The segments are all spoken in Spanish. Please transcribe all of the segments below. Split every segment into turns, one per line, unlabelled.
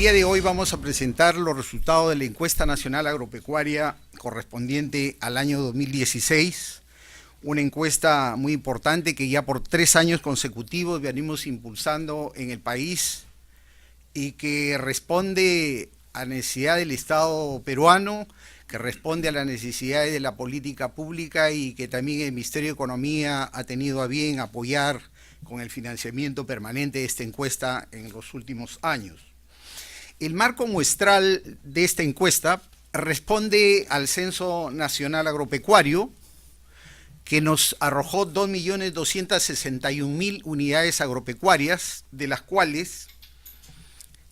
día de hoy vamos a presentar los resultados de la encuesta nacional agropecuaria correspondiente al año 2016, una encuesta muy importante que ya por 3 años consecutivos venimos impulsando en el país y que responde a la necesidad del Estado peruano, que responde a las necesidades de la política pública y que también el Ministerio de Economía ha tenido a bien apoyar con el financiamiento permanente de esta encuesta en los últimos años. El marco muestral de esta encuesta responde al Censo Nacional Agropecuario, que nos arrojó 2.261.000 unidades agropecuarias, de las cuales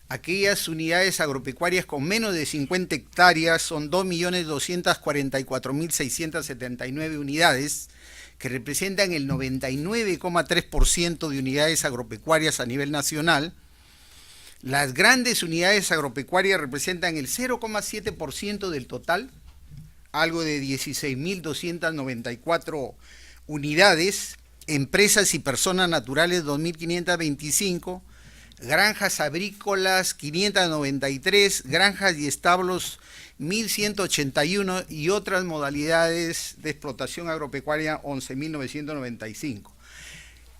aquellas unidades agropecuarias con menos de 50 hectáreas son 2.244.679 unidades, que representan el 99,3% de unidades agropecuarias a nivel nacional. Las grandes unidades agropecuarias representan el 0,7% del total, algo de 16.294 unidades, empresas y personas naturales 2.525, granjas agrícolas 593, granjas y establos 1.181 y otras modalidades de explotación agropecuaria 11.995.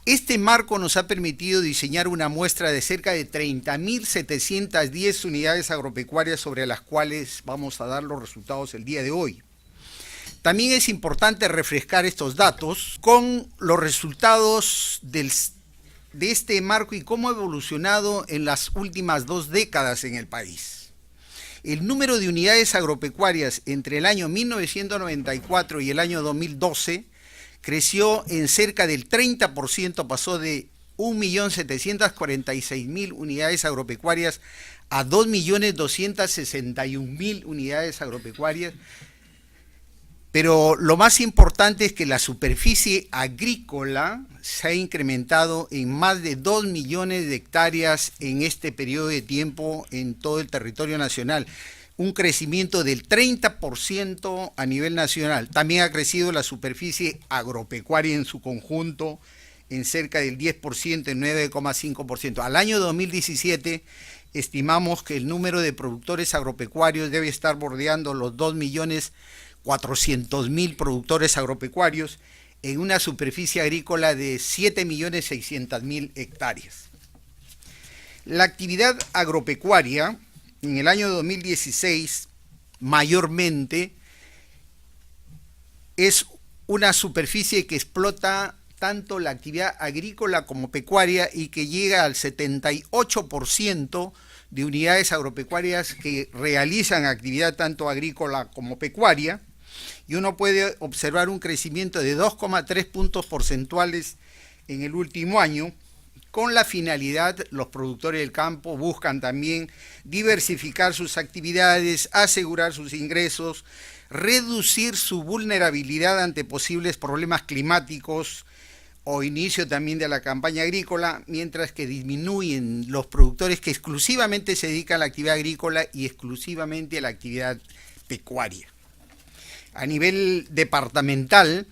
Este marco nos ha permitido diseñar una muestra de cerca de 30.710 unidades agropecuarias sobre las cuales vamos a dar los resultados el día de hoy. También es importante refrescar estos datos con los resultados de este marco y cómo ha evolucionado en las últimas 2 décadas en el país. El número de unidades agropecuarias entre el año 1994 y el año 2012 creció en cerca del 30%, pasó de 1.746.000 unidades agropecuarias a 2.261.000 unidades agropecuarias. Pero lo más importante es que la superficie agrícola se ha incrementado en más de 2 millones de hectáreas en este periodo de tiempo en todo el territorio nacional. Un crecimiento del 30% a nivel nacional. También ha crecido la superficie agropecuaria en su conjunto en cerca del 10%, en 9,5%. Al año 2017 estimamos que el número de productores agropecuarios debe estar bordeando los 2.400.000 productores agropecuarios en una superficie agrícola de 7.600.000 hectáreas. La actividad agropecuaria en el año 2016 mayormente es una superficie que explota tanto la actividad agrícola como pecuaria y que llega al 78% de unidades agropecuarias que realizan actividad tanto agrícola como pecuaria, y uno puede observar un crecimiento de 2,3 puntos porcentuales en el último año. Con la finalidad, los productores del campo buscan también diversificar sus actividades, asegurar sus ingresos, reducir su vulnerabilidad ante posibles problemas climáticos o inicio también de la campaña agrícola, mientras que disminuyen los productores que exclusivamente se dedican a la actividad agrícola y exclusivamente a la actividad pecuaria. A nivel departamental,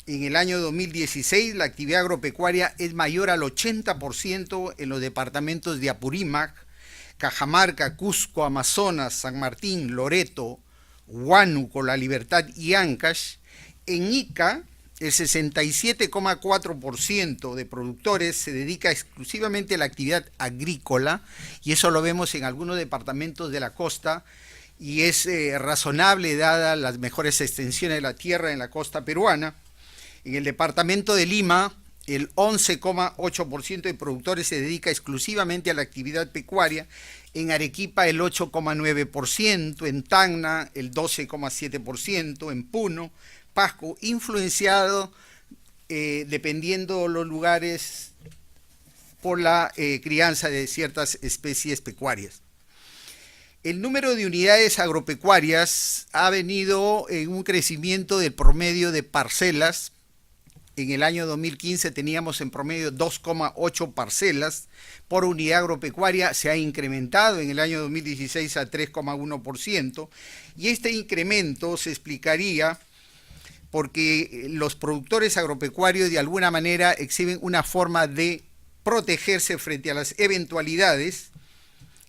en el año 2016 la actividad agropecuaria es mayor al 80% en los departamentos de Apurímac, Cajamarca, Cusco, Amazonas, San Martín, Loreto, Huánuco, La Libertad y Ancash. En Ica, el 67,4% de productores se dedica exclusivamente a la actividad agrícola, y eso lo vemos en algunos departamentos de la costa, y es razonable dada las mejores extensiones de la tierra en la costa peruana. En el departamento de Lima, el 11,8% de productores se dedica exclusivamente a la actividad pecuaria, en Arequipa el 8,9%, en Tacna el 12,7%, en Puno, Pasco, influenciado dependiendo los lugares por la crianza de ciertas especies pecuarias. El número de unidades agropecuarias ha venido en un crecimiento del promedio de parcelas. En el año 2015 teníamos en promedio 2,8 parcelas por unidad agropecuaria, se ha incrementado en el año 2016 a 3,1%, y este incremento se explicaría porque los productores agropecuarios de alguna manera exhiben una forma de protegerse frente a las eventualidades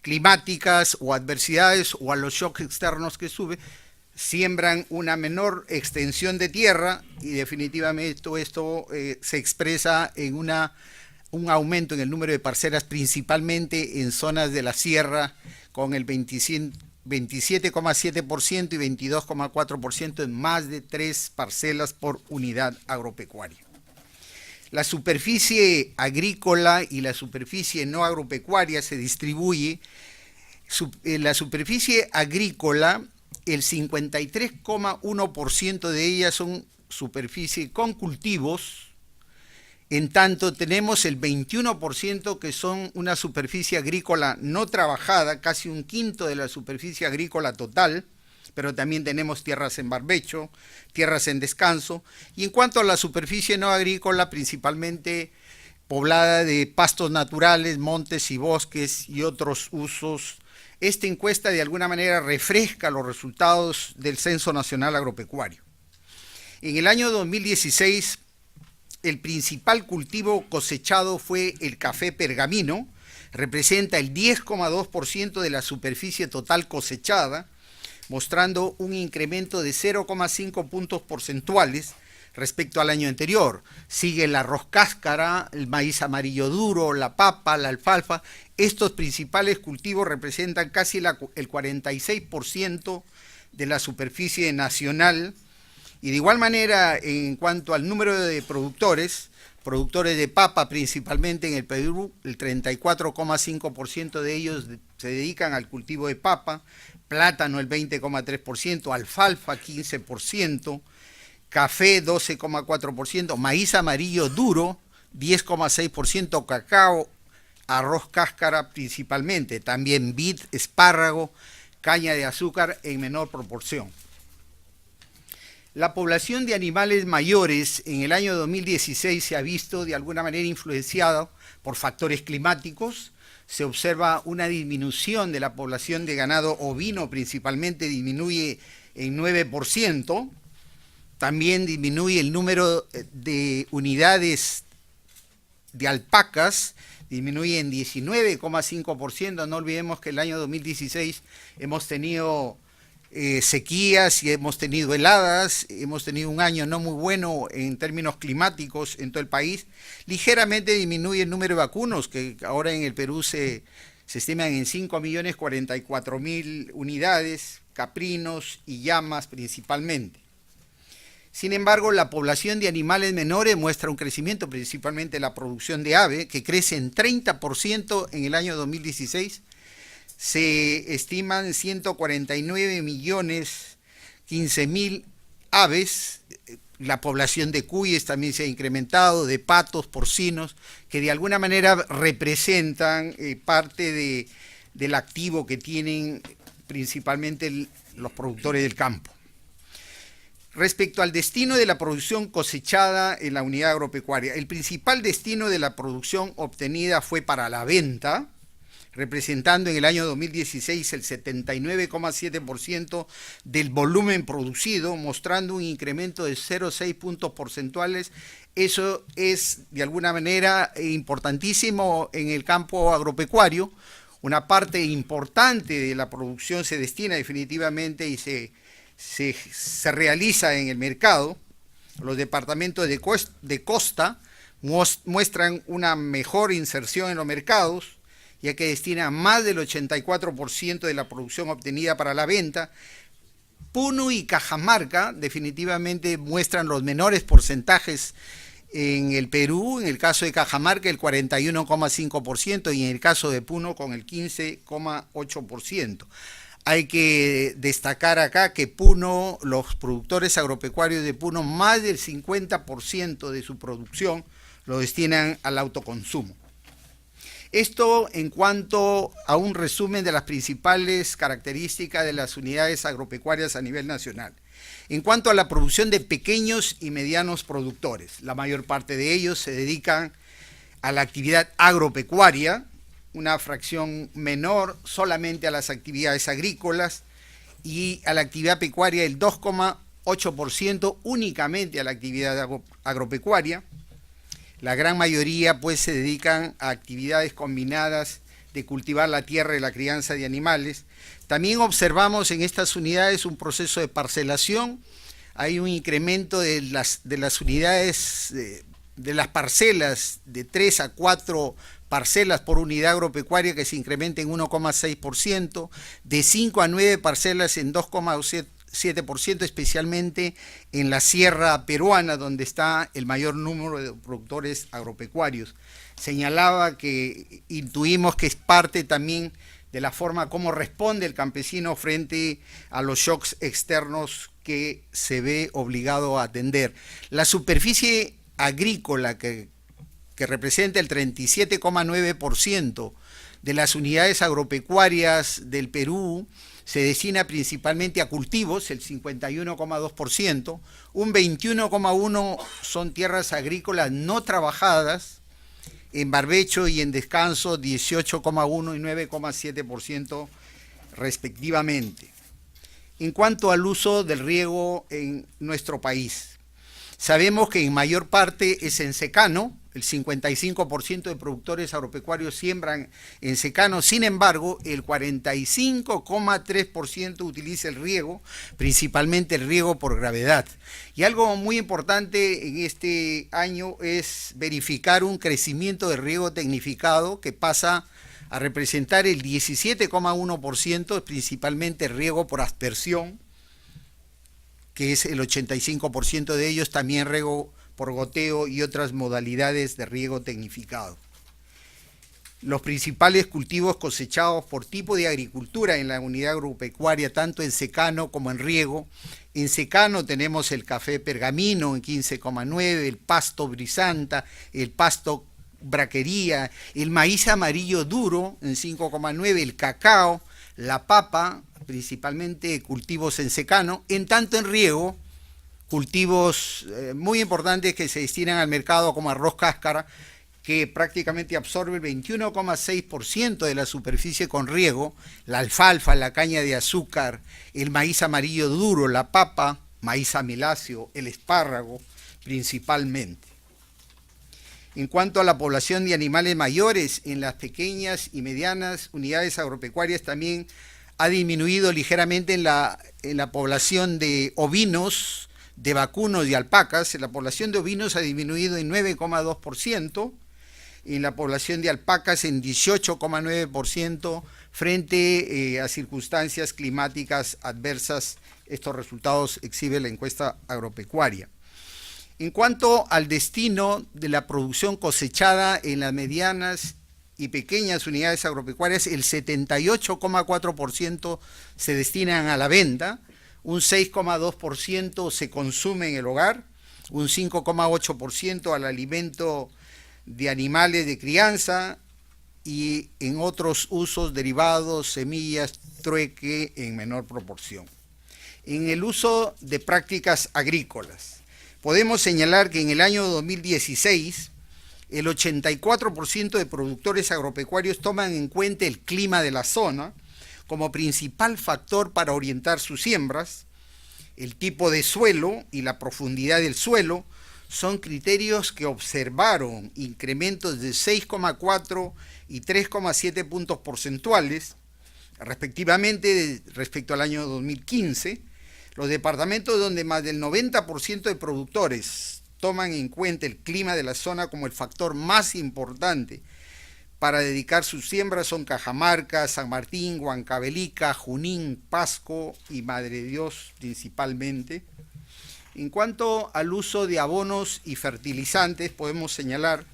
climáticas o adversidades o a los shocks externos que siembran una menor extensión de tierra y definitivamente esto se expresa en un aumento en el número de parcelas, principalmente en zonas de la sierra, con el 27,7% y 22,4% en más de 3 parcelas por unidad agropecuaria. La superficie agrícola y la superficie no agropecuaria se distribuye. En la superficie agrícola, el 53,1% de ellas son superficie con cultivos. En tanto, tenemos el 21% que son una superficie agrícola no trabajada, casi un quinto de la superficie agrícola total, pero también tenemos tierras en barbecho, tierras en descanso. Y en cuanto a la superficie no agrícola, principalmente poblada de pastos naturales, montes y bosques y otros usos. Esta encuesta de alguna manera refresca los resultados del Censo Nacional Agropecuario. En el año 2016, el principal cultivo cosechado fue el café pergamino, representa el 10,2% de la superficie total cosechada, mostrando un incremento de 0,5 puntos porcentuales respecto al año anterior. Sigue el arroz cáscara, el maíz amarillo duro, la papa, la alfalfa. Estos principales cultivos representan casi el 46% de la superficie nacional. Y de igual manera, en cuanto al número de productores de papa principalmente en el Perú, el 34,5% de ellos se dedican al cultivo de papa, plátano el 20,3%, alfalfa 15%, café 12,4%, maíz amarillo duro 10,6%, cacao, arroz cáscara principalmente, también vid, espárrago, caña de azúcar en menor proporción. La población de animales mayores en el año 2016 se ha visto de alguna manera influenciada por factores climáticos. Se observa una disminución de la población de ganado ovino, principalmente disminuye en 9%. También disminuye el número de unidades de alpacas, disminuye en 19,5%. No olvidemos que el año 2016 hemos tenido sequías y hemos tenido heladas, hemos tenido un año no muy bueno en términos climáticos en todo el país. Ligeramente disminuye el número de vacunos, que ahora en el Perú se estiman en 5.044.000 unidades, caprinos y llamas principalmente. Sin embargo, la población de animales menores muestra un crecimiento, principalmente la producción de ave, que crece en 30% en el año 2016. Se estiman 149.015.000 aves. La población de cuyes también se ha incrementado, de patos, porcinos, que de alguna manera representan parte del activo que tienen principalmente los productores del campo. Respecto al destino de la producción cosechada en la unidad agropecuaria, el principal destino de la producción obtenida fue para la venta, representando en el año 2016 el 79,7% del volumen producido, mostrando un incremento de 0,6 puntos porcentuales. Eso es de alguna manera importantísimo en el campo agropecuario. Una parte importante de la producción se destina definitivamente y se realiza en el mercado. Los departamentos de costa muestran una mejor inserción en los mercados, ya que destina más del 84% de la producción obtenida para la venta. Puno y Cajamarca definitivamente muestran los menores porcentajes en el Perú. En el caso de Cajamarca el 41,5% y en el caso de Puno con el 15,8%. Hay que destacar acá que Puno, los productores agropecuarios de Puno, más del 50% de su producción lo destinan al autoconsumo. Esto en cuanto a un resumen de las principales características de las unidades agropecuarias a nivel nacional. En cuanto a la producción de pequeños y medianos productores, la mayor parte de ellos se dedican a la actividad agropecuaria, una fracción menor solamente a las actividades agrícolas y a la actividad pecuaria el 2,8% únicamente a la actividad agropecuaria. La gran mayoría pues se dedican a actividades combinadas de cultivar la tierra y la crianza de animales. También observamos en estas unidades un proceso de parcelación. Hay un incremento de las unidades, de las parcelas, de 3 a 4 parcelas por unidad agropecuaria, que se incrementa en 1,6%, de 5 a 9 parcelas en 2,7%, especialmente en la sierra peruana, donde está el mayor número de productores agropecuarios. Señalaba que intuimos que es parte también de la forma como responde el campesino frente a los shocks externos que se ve obligado a atender. La superficie agrícola que representa el 37,9% de las unidades agropecuarias del Perú, se destina principalmente a cultivos, el 51,2%, un 21,1% son tierras agrícolas no trabajadas, en barbecho y en descanso 18,1% y 9,7% respectivamente. En cuanto al uso del riego en nuestro país, sabemos que en mayor parte es en secano, el 55% de productores agropecuarios siembran en secano, sin embargo, el 45,3% utiliza el riego, principalmente el riego por gravedad. Y algo muy importante en este año es verificar un crecimiento del riego tecnificado que pasa a representar el 17,1%, principalmente el riego por aspersión, que es el 85% de ellos, también riego por goteo y otras modalidades de riego tecnificado. Los principales cultivos cosechados por tipo de agricultura en la unidad agropecuaria, tanto en secano como en riego. En secano tenemos el café pergamino en 15,9, el pasto brisanta, el pasto braquería, el maíz amarillo duro en 5,9, el cacao, la papa, principalmente cultivos en secano. En tanto en riego, cultivos muy importantes que se destinan al mercado como arroz cáscara, que prácticamente absorbe el 21,6% de la superficie con riego, la alfalfa, la caña de azúcar, el maíz amarillo duro, la papa, maíz amiláceo, el espárrago principalmente. En cuanto a la población de animales mayores, en las pequeñas y medianas unidades agropecuarias también ha disminuido ligeramente en la población de ovinos, de vacunos y alpacas. La población de ovinos ha disminuido en 9,2%, en la población de alpacas en 18,9% frente a circunstancias climáticas adversas. Estos resultados exhibe la encuesta agropecuaria. En cuanto al destino de la producción cosechada en las medianas y pequeñas unidades agropecuarias, el 78,4% se destinan a la venta, un 6,2% se consume en el hogar, un 5,8% al alimento de animales de crianza y en otros usos derivados, semillas, trueque en menor proporción. En el uso de prácticas agrícolas, podemos señalar que en el año 2016 el 84% de productores agropecuarios toman en cuenta el clima de la zona como principal factor para orientar sus siembras. El tipo de suelo y la profundidad del suelo son criterios que observaron incrementos de 6,4 y 3,7 puntos porcentuales, respectivamente, respecto al año 2015. Los departamentos donde más del 90% de productores toman en cuenta el clima de la zona como el factor más importante para dedicar sus siembras son Cajamarca, San Martín, Huancavelica, Junín, Pasco y Madre de Dios principalmente. En cuanto al uso de abonos y fertilizantes, podemos señalar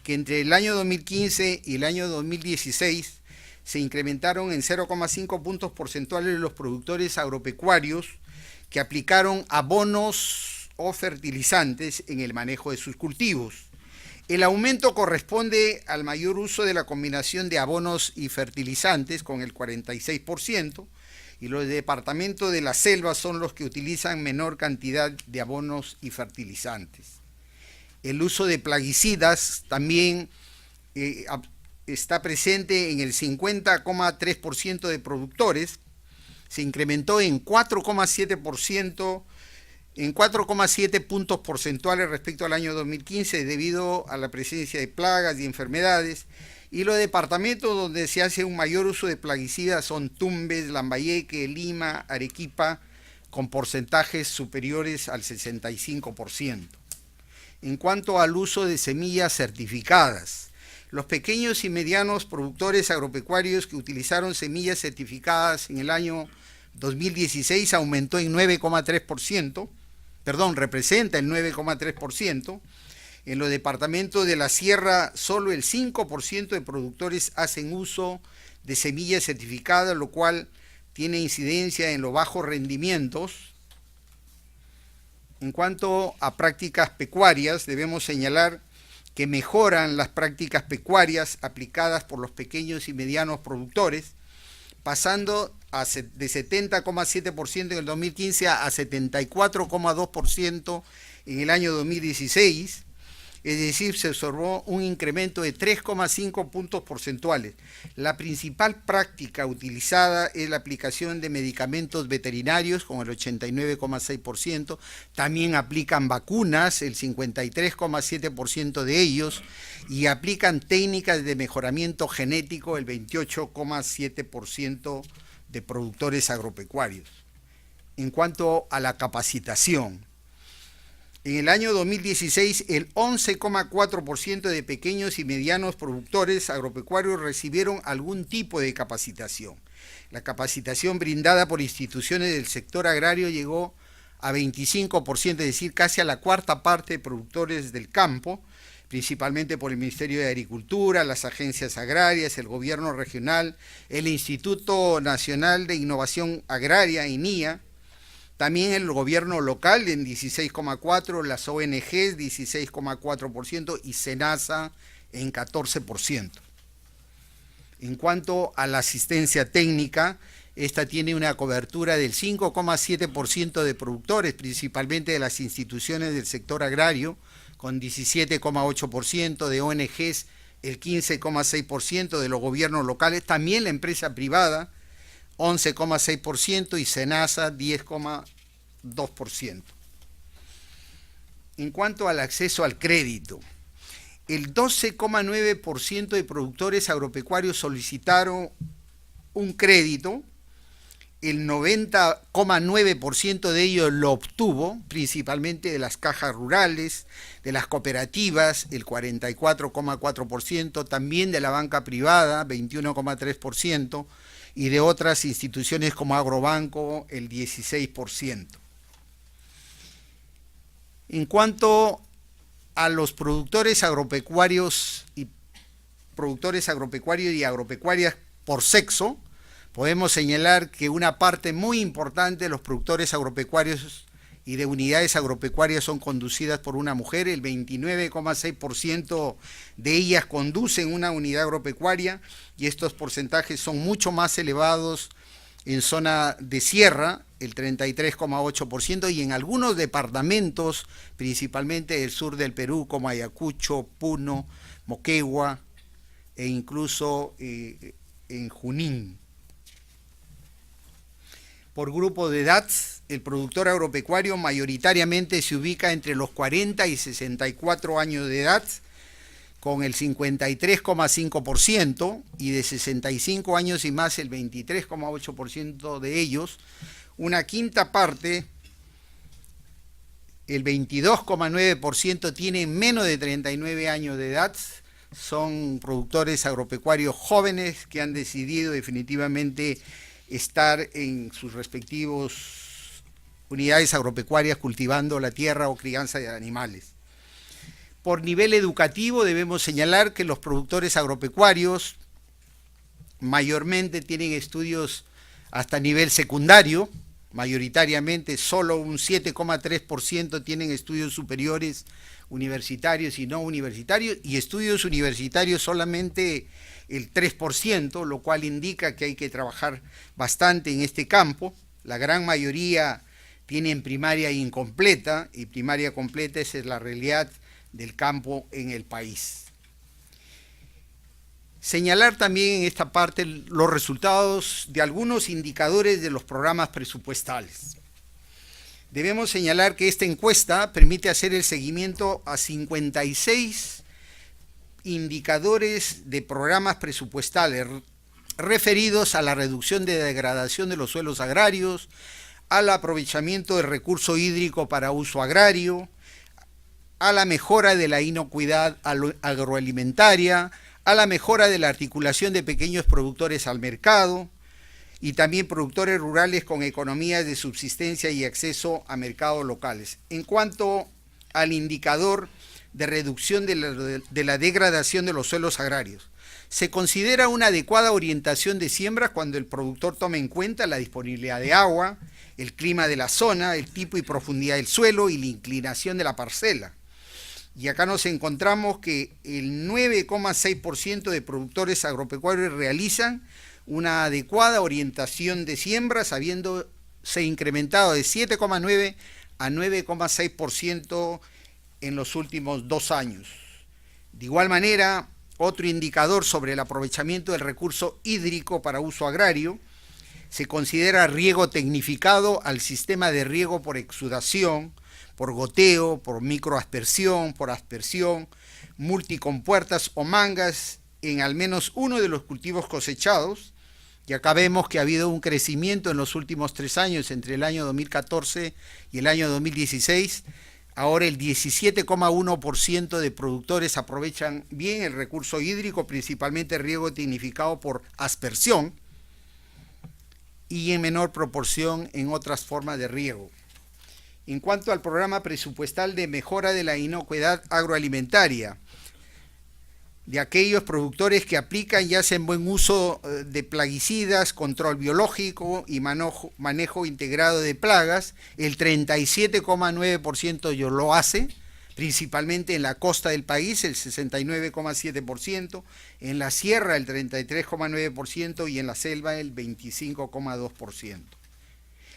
que entre el año 2015 y el año 2016 se incrementaron en 0,5 puntos porcentuales los productores agropecuarios que aplicaron abonos o fertilizantes en el manejo de sus cultivos. El aumento corresponde al mayor uso de la combinación de abonos y fertilizantes con el 46%, y los departamentos de la selva son los que utilizan menor cantidad de abonos y fertilizantes. El uso de plaguicidas también está presente en el 50,3% de productores, se incrementó en 4,7% en 4,7 puntos porcentuales respecto al año 2015 debido a la presencia de plagas y enfermedades. Y los departamentos donde se hace un mayor uso de plaguicidas son Tumbes, Lambayeque, Lima, Arequipa, con porcentajes superiores al 65%. En cuanto al uso de semillas certificadas, los pequeños y medianos productores agropecuarios que utilizaron semillas certificadas en el año 2016 aumentó en 9,3%, representa el 9,3%. En los departamentos de la Sierra, solo el 5% de productores hacen uso de semillas certificadas, lo cual tiene incidencia en los bajos rendimientos. En cuanto a prácticas pecuarias, debemos señalar que mejoran las prácticas pecuarias aplicadas por los pequeños y medianos productores, pasando de 70,7% en el 2015 a 74,2% en el año 2016, es decir, se observó un incremento de 3,5 puntos porcentuales. La principal práctica utilizada es la aplicación de medicamentos veterinarios con el 89,6%, también aplican vacunas, el 53,7% de ellos, y aplican técnicas de mejoramiento genético, el 28,7% de productores agropecuarios. En cuanto a la capacitación, en el año 2016, el 11,4% de pequeños y medianos productores agropecuarios recibieron algún tipo de capacitación. La capacitación brindada por instituciones del sector agrario llegó a 25%, es decir, casi a la cuarta parte de productores del campo, principalmente por el Ministerio de Agricultura, las agencias agrarias, el gobierno regional, el Instituto Nacional de Innovación Agraria, INIA, también el gobierno local en 16,4%, las ONGs 16,4% y SENASA en 14%. En cuanto a la asistencia técnica, esta tiene una cobertura del 5,7% de productores, principalmente de las instituciones del sector agrario, con 17,8%, de ONGs el 15,6%, de los gobiernos locales, también la empresa privada, 11,6% y SENASA 10,2%. En cuanto al acceso al crédito, el 12,9% de productores agropecuarios solicitaron un crédito, el 90,9% de ellos lo obtuvo, principalmente de las cajas rurales, de las cooperativas, el 44,4%, también de la banca privada, 21,3%, y de otras instituciones como Agrobanco, el 16%. En cuanto a los productores agropecuarios y agropecuarias por sexo, podemos señalar que una parte muy importante de los productores agropecuarios y de unidades agropecuarias son conducidas por una mujer, el 29,6% de ellas conducen una unidad agropecuaria y estos porcentajes son mucho más elevados en zona de sierra, el 33,8%, y en algunos departamentos, principalmente del sur del Perú, como Ayacucho, Puno, Moquegua e incluso en Junín. Por grupo de edad, el productor agropecuario mayoritariamente se ubica entre los 40 y 64 años de edad, con el 53,5%, y de 65 años y más el 23,8% de ellos. Una quinta parte, el 22,9%, tienen menos de 39 años de edad. Son productores agropecuarios jóvenes que han decidido definitivamente estar en sus respectivos unidades agropecuarias cultivando la tierra o crianza de animales. Por nivel educativo debemos señalar que los productores agropecuarios mayormente tienen estudios hasta nivel secundario, mayoritariamente solo un 7,3% tienen estudios superiores universitarios y no universitarios, y estudios universitarios solamente el 3%, lo cual indica que hay que trabajar bastante en este campo. La gran mayoría tienen primaria incompleta, y primaria completa, esa es la realidad del campo en el país. Señalar también en esta parte los resultados de algunos indicadores de los programas presupuestales. Debemos señalar que esta encuesta permite hacer el seguimiento a 56 indicadores de programas presupuestales referidos a la reducción de degradación de los suelos agrarios, al aprovechamiento del recurso hídrico para uso agrario, a la mejora de la inocuidad agroalimentaria, a la mejora de la articulación de pequeños productores al mercado y también productores rurales con economías de subsistencia y acceso a mercados locales. En cuanto al indicador de reducción de la degradación de los suelos agrarios, se considera una adecuada orientación de siembras cuando el productor toma en cuenta la disponibilidad de agua, el clima de la zona, el tipo y profundidad del suelo y la inclinación de la parcela. Y acá nos encontramos que el 9,6% de productores agropecuarios realizan una adecuada orientación de siembras, habiéndose incrementado de 7,9 a 9,6% en los últimos 2 años. De igual manera, otro indicador sobre el aprovechamiento del recurso hídrico para uso agrario se considera riego tecnificado al sistema de riego por exudación, por goteo, por microaspersión, por aspersión, multicompuertas o mangas en al menos uno de los cultivos cosechados. Y acá vemos que ha habido un crecimiento en los últimos 3 años, entre el año 2014 y el año 2016. Ahora el 17,1% de productores aprovechan bien el recurso hídrico, principalmente riego tecnificado por aspersión, y en menor proporción en otras formas de riego. En cuanto al programa presupuestal de mejora de la inocuidad agroalimentaria, de aquellos productores que aplican y hacen buen uso de plaguicidas, control biológico y manejo integrado de plagas, el 37,9% lo hace, principalmente en la costa del país, el 69,7%, en la sierra el 33,9% y en la selva el 25,2%.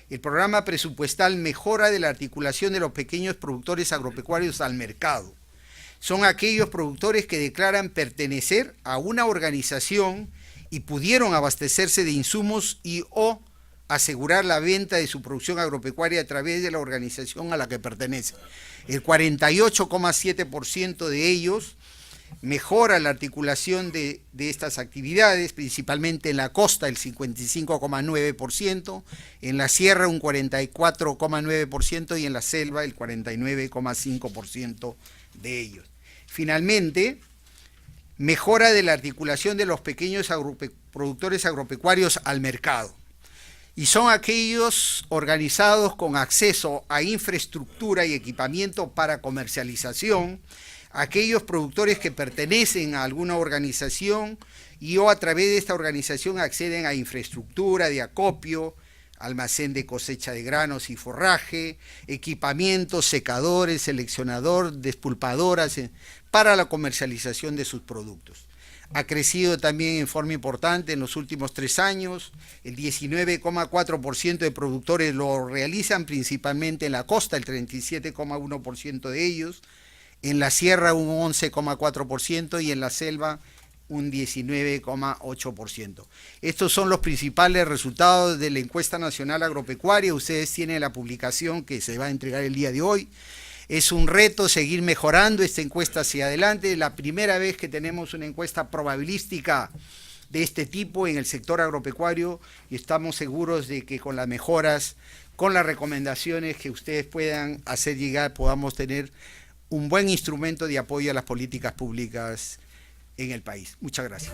El programa presupuestal mejora de la articulación de los pequeños productores agropecuarios al mercado. Son aquellos productores que declaran pertenecer a una organización y pudieron abastecerse de insumos y o asegurar la venta de su producción agropecuaria a través de la organización a la que pertenece. El 48,7% de ellos mejora la articulación de estas actividades, principalmente en la costa el 55,9%, en la sierra un 44,9% y en la selva el 49,5% de ellos. Finalmente, mejora de la articulación de los pequeños productores agropecuarios al mercado. Y son aquellos organizados con acceso a infraestructura y equipamiento para comercialización, aquellos productores que pertenecen a alguna organización y o a través de esta organización acceden a infraestructura de acopio, almacén de cosecha de granos y forraje, equipamientos, secadores, seleccionador, despulpadoras para la comercialización de sus productos. Ha crecido también en forma importante en los últimos 3 años, el 19,4% de productores lo realizan principalmente en la costa, el 37,1% de ellos, en la sierra un 11,4% y en la selva un 19,8%. Estos son los principales resultados de la encuesta nacional agropecuaria. Ustedes tienen la publicación que se va a entregar el día de hoy. Es un reto seguir mejorando esta encuesta hacia adelante. Es la primera vez que tenemos una encuesta probabilística de este tipo en el sector agropecuario y estamos seguros de que con las mejoras, con las recomendaciones que ustedes puedan hacer llegar, podamos tener un buen instrumento de apoyo a las políticas públicas en el país. Muchas gracias.